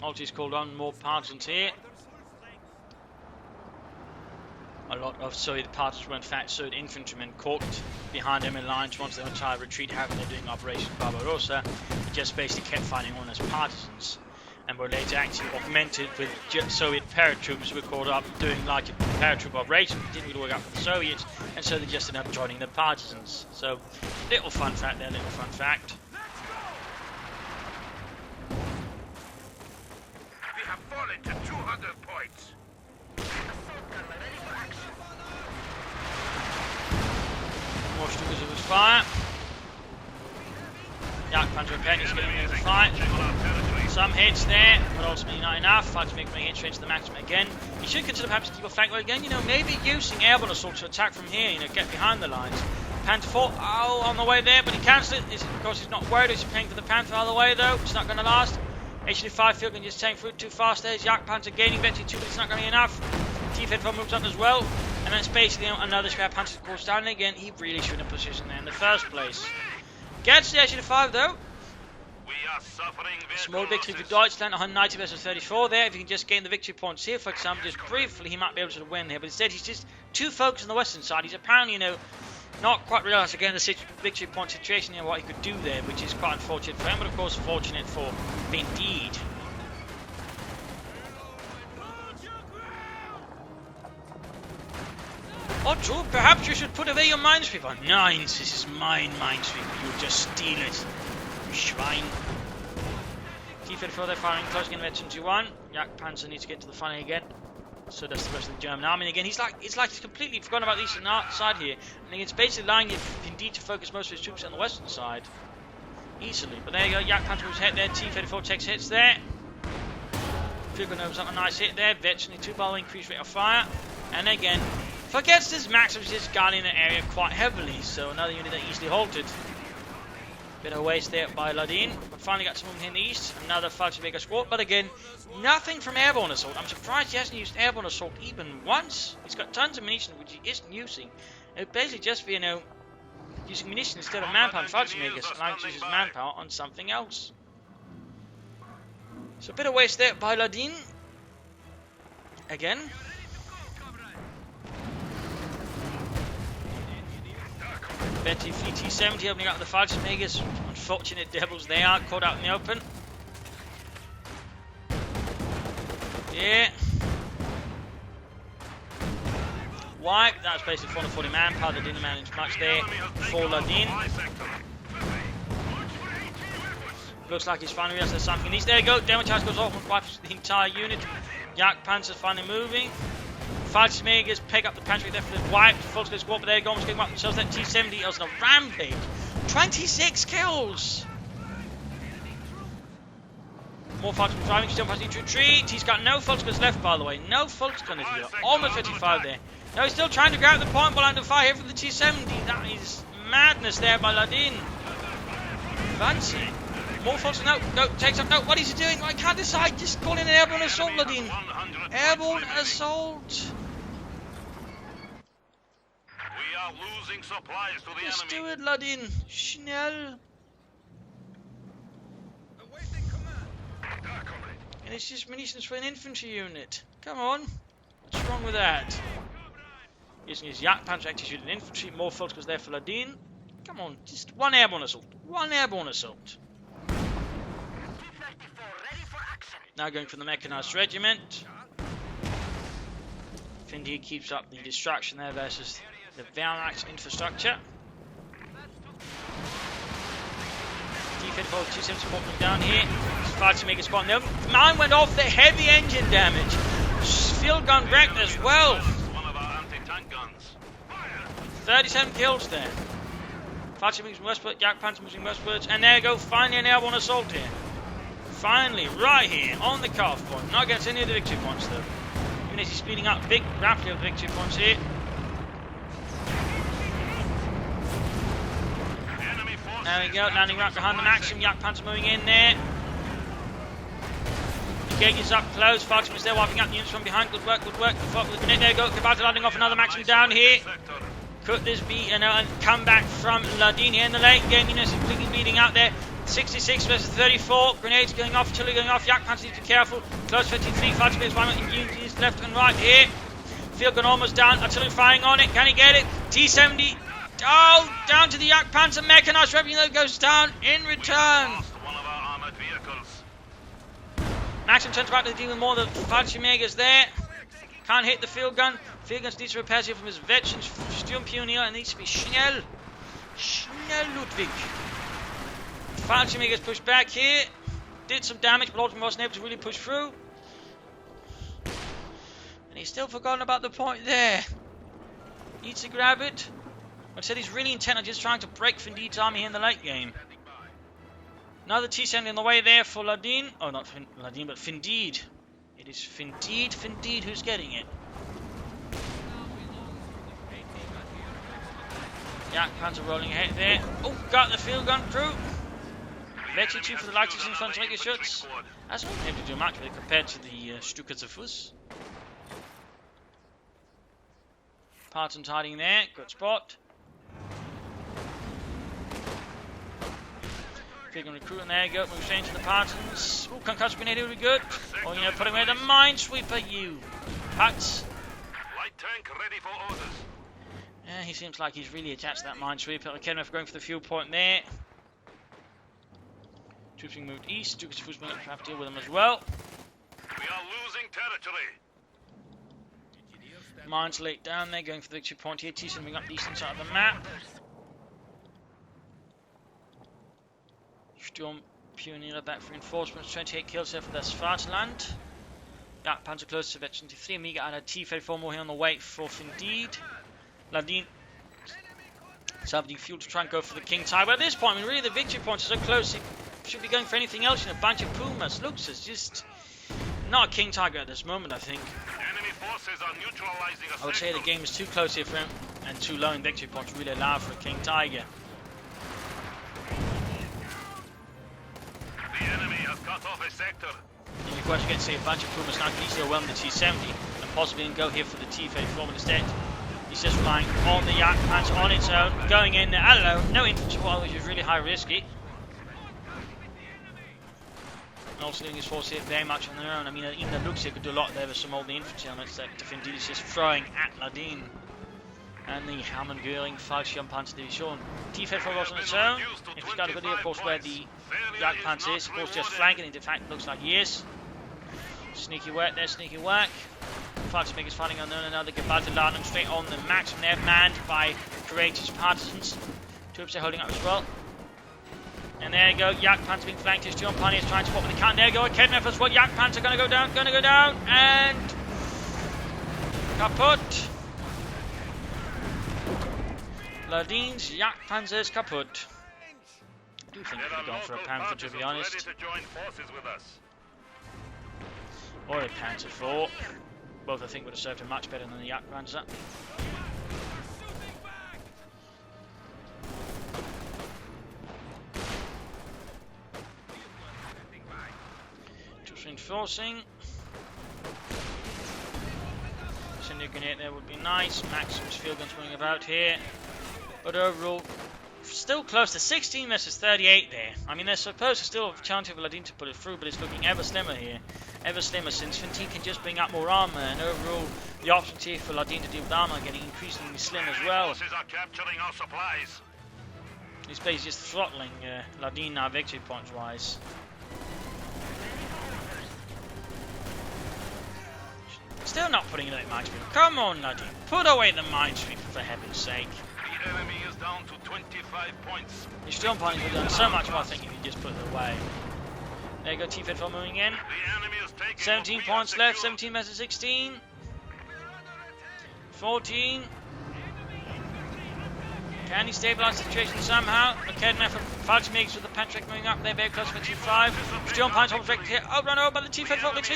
Altis called on more partisans here. A lot of Soviet partisans were in fact Soviet infantrymen caught behind enemy lines once their entire retreat happened. They're doing Operation Barbarossa. They just basically kept fighting on as partisans, and were later actually augmented with Soviet paratroops who were caught up doing like a paratroop operation. It didn't really work out for the Soviets, and so they just ended up joining the partisans. So, little fun fact there, little fun fact. We have fallen to 200 points. More Stukas of his fire. Yak Panzer Pen is getting in the fight. Some hits there, but ultimately not enough. Fight to make my hit straight to the Maxim again. You should consider perhaps keep a flank line again. You know, maybe using airborne assault to attack from here. You know, get behind the lines. Panther 4, oh, on the way there, but he cancelled it. Of course, he's not worried. He's paying for the Panther all the way though. It's not going to last. H-85 field can just tank through too fast there. Yak Panzer gaining victory 2, but it's not going to be enough. T-54 moves on as well. And that's basically another Schwer Panzer course down again. He really shouldn't have positioned there in the first place. Gets the H-85 though. Small victory for Deutschland, 190 versus 34 there. If you can just gain the victory points here, for example, just briefly, he might be able to win here. But instead, he's just too focused on the western side. He's apparently, you know, not quite realised again the victory point situation and what he could do there, which is quite unfortunate for him, but of course fortunate for Findeed. Oh, true. Perhaps you should put away your minesweeper. Nines, this is mine minesweeper. You just steal it, you schwein. T-34 they're firing close again. Veteran 2-1. Yak Panzer needs to get to the funny again. So does the rest of the German army. And again, it's like he's completely forgotten about the eastern side here. And it's basically allowing Findeed to focus most of his troops on the western side easily. But there you go. Yak Panzer was hit there. T-34 takes hits there. Fugger knows up a nice hit there. Veteran 2-ball increased rate of fire. And again, forgets this Max, which is guarding the area quite heavily, so another unit that easily halted. Bit of waste there by Ladine, but finally got some movement in the east. Another Fallschirmjäger squad, but again, nothing from airborne assault. I'm surprised he hasn't used airborne assault even once. He's got tons of munition which he isn't using. It would basically just be, you know, using munition instead of manpower and Fallschirmjägers, allowing to use his manpower on something else. So a bit of waste there by Ladine. Again. Betty VT-70 opening up the Fallschirmjägers. Unfortunate devils they are, caught out in the open. Yeah. Wipe. That was basically 440 manpower. They didn't manage much there for Ladin. Looks like he's finally realized there's something. There you go. Demo charge goes off and wipes the entire unit. Yak Panzer's finally moving. Fallschirmjägers pick up the pantry there for the wiped. Full scale squad, but there you go. Almost getting up themselves. That T-70 was on a rampage. 26 kills. More Volksgunners driving, still passing to retreat. He's got no Volksgunners left, by the way. No Volksgunners here. Almost 55 there. No, he's still trying to grab the point while under fire here from the T-70. That is madness there by Ladine. Fancy. More Volksgunners. No, takes up. No, what is he doing? I can't decide. Just call in an airborne assault, Ladine. Airborne assault. We are losing supplies to the Just enemy. do it, Ladine. Schnell. Awaiting command. Da, comrade. And it's just munitions for an infantry unit. Come on. What's wrong with that? Using his Yak Panzer to shoot an infantry. More Volksgunners there for Ladine. Come on, just one airborne assault. One airborne assault. Now going for the mechanized regiment. Findeed keeps up the distraction there versus the Wehrmacht infrastructure. T-54 270 support them down here. Five to make a spot. No, mine went off. The heavy engine damage. Field gun wrecked as well. One of our anti-tank guns. 37 kills there. Five moving westward. Yak Panzer moving westwards. And there you go. Finally an airborne assault here. Finally, right here on the cutoff point. Not against any of the victory points though. Even as he's speeding up big rapidly of victory points here. There we go, landing right behind the Maxim. Yak Panzer moving in there. The gate is up close. Falcon is there, wiping out the units from behind. Good work, good work. Good with the grenade. There you go. About to landing off another Maxim down here. Could this be and come back from Ladine here in the late game? You know, completely bleeding out there. 66 versus 34. Grenades going off, artillery going off. Yak Panzer needs to be careful. Close 53. Falcon is one units left and right here. Field gun almost down. Artillery firing on it. Can he get it? T-70. Oh, down to the Yak Panzer mechanized weapon that goes down in return. One of our armored vehicles. Maxim turns back to deal with more of the Fallschirmjägers there. Can't hit the field gun. Field gun needs to repair here from his veterans. Sturmpionier and needs to be Schnell. Schnell Ludwig. Fallschirmjägers push back here. Did some damage, but ultimately wasn't able to really push through. And he's still forgotten about the point there. Needs to grab it. I said he's really intent on just trying to break Findeed's army here in the late game. Another T-70 on the way there for Ladine. Oh, not Ladine, but Findeed. It is Findeed who's getting it. Yak Panzer rolling ahead there. Oh, got the field gun through. Vetty 2 for the lightest infantry shots. That's not able to do much with it compared to the Stuka zu Fuß. Partisan hiding there. Good spot. Big recruiting there, go, move straight into the Partisans. Oh, concussive grenade will be good. Oh, you know, putting away the minesweeper, you Pats. Light tank ready for orders. Yeah, he seems like he's really attached to that minesweeper. Kenref going for the fuel point there. Troops being moved east. Duke's Fuß will have to deal with them as well. We are losing territory. Mines laid down there, going for the victory point here. T-Sun moving up the eastern side of the map. Sturm Pioneer back for reinforcements, 28 kills there for their Svartland. Yak Panzer close to veteran 23, Amiga and a T-34 more here on the way for Findeed. Ladine salvaging fuel to try and go for the King Tiger. But at this point, I mean, really the victory points are so close, he should be going for anything else. You know, a bunch of Pumas. Looks is just not a King Tiger at this moment, I think. Enemy forces are neutralizing us. I would say the game is too close here for him and too low in victory points to really allow for a King Tiger. The enemy has cut off a sector. And of course you get to see a bunch of Pumas now can easily overwhelm the T-70 and possibly go here for the T-34, but instead he's just relying on the Yak Panzer on its own, going in there alone, no infantry, which is really high risky. And also doing his force here very much on their own. I mean, even the looks here could do a lot there with some of the infantry elements that Findeed is just throwing at Ladine. And the Hermann Göring Fallschirmpanzer Division. T-34 was on its own. If he's got a good idea, of course, where the Yak Panzer is, of course, just flanking it. In fact, it looks like he is. Sneaky work there, sneaky work. Fallschirmjäger is fighting on another Geballte Ladin straight on the Maxim there, manned by courageous Partisans. Troops are holding up as well. And there you go, Yak Panzer being flanked. His Sturm Pioneers trying to spot with the cannon. There you go, Kednev as well. Yak Panzer gonna go down, and kaput. Ladine's Yak Panzer is kaput. I do think he's going for a panther, to be honest. Ready to join forces with us. or a Panzer IV. Both I think would have served him much better than the Jagdpanzer. Just reinforcing. Incendiary grenade there would be nice. Maxim's field guns running about here. But overall, still close to 16 versus 38 there. I mean, they're supposed to still have a chance of Ladin to put it through, but it's looking ever slimmer here. Ever slimmer since Findeed can just bring up more armor, and overall, the options here for Ladin to deal with armor are getting increasingly slim as well. Forces are capturing our supplies. He's basically just throttling Ladin now victory points wise. Still not putting it in minesweeper. Come on, Ladin. Put away the minesweeper for heaven's sake. The enemy is down to 25 points. Your storm points would have done so much more, I think, if you just put it away. There you go, T-Fed moving in. The enemy is taking 17 points left, 17 versus 16. 14. Can he stabilise the situation somehow? McKenna for Falchmix with the Patrick moving up there, very close for 2-5. Storm points almost right here. Oh, run over by the T-Fed. Let's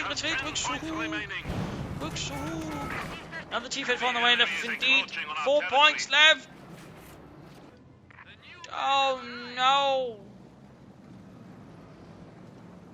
another T-Fed on the way left for Findeed. 4 points left. Oh no.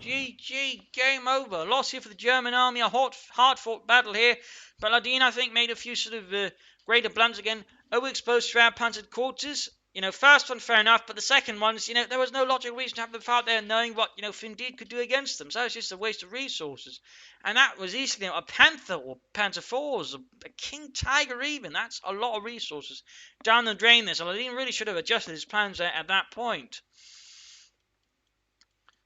GG, game over. Loss here for the German army. A hard-fought battle here. But Ladine, I think, made a few sort of greater blunders again. Overexposed Shroud panzered quarters. You know, first one, fair enough. But the second ones, you know, there was no logical reason to have them out there knowing what, you know, Findeed could do against them. So it was just a waste of resources. And that was easily, you know, a Panther or Panzer IVs, a King Tiger even. That's a lot of resources down the drain there. So Ladine really should have adjusted his plans at that point.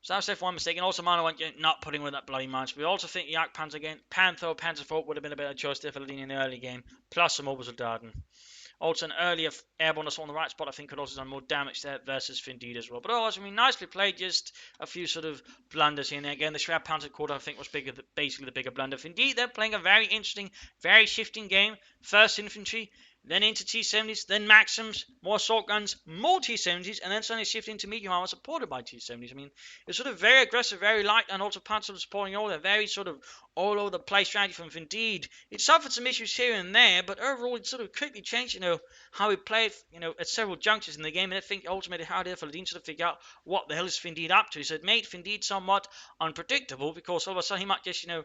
So that's definitely one mistake. And also, Mano went not putting with that bloody mines. We also think Jagdpanzer again, Panther or Panzer IV would have been a better choice there for Ladine in the early game. Plus some mobiles of Ladin. Also, an earlier Airborne assault on the right spot, I think, could also have done more damage there versus Findeed as well. But otherwise, I mean, nicely played. Just a few sort of blunders here and there. Again, the Shroud Panzer quarter, I think, was basically the bigger blunder. Findeed, they're playing a very interesting, very shifting game. First Infantry, then into T-70s, then Maxims, more assault guns, more T-70s, and then suddenly shifting into medium armor supported by T-70s. I mean, it's sort of very aggressive, very light, and also Panzer supporting all. They're very sort of all over the place strategy from Findeed. It suffered some issues here and there, but overall it sort of quickly changed, you know, how he played, you know, at several junctures in the game, and I think it also made it harder for Ladine to sort of figure out what the hell is Findeed up to. So it made Findeed somewhat unpredictable, because all of a sudden he might just, you know,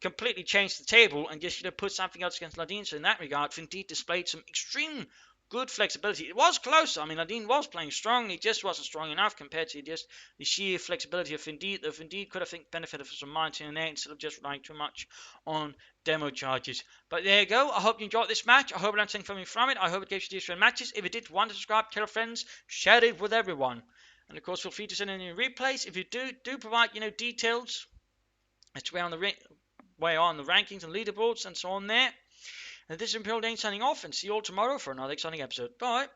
completely changed the table and just, you know, put something else against Ladine. So in that regard, Findeed displayed some extreme good flexibility. It was close. I mean, Ladine was playing strongly, just wasn't strong enough compared to just the sheer flexibility of Findeed. Though Findeed could, I think, benefited from some mines here and there instead of just relying too much on demo charges. But there you go. I hope you enjoyed this match. I hope you learned something from it. I hope it gave you different matches. If it did, want to subscribe, tell your friends, share it with everyone. And of course, feel free to send in your replays. If you do provide, you know, details as to where on the rankings and leaderboards and so on there. And this is Imperial Dane signing off, and see you all tomorrow for another exciting episode. Bye.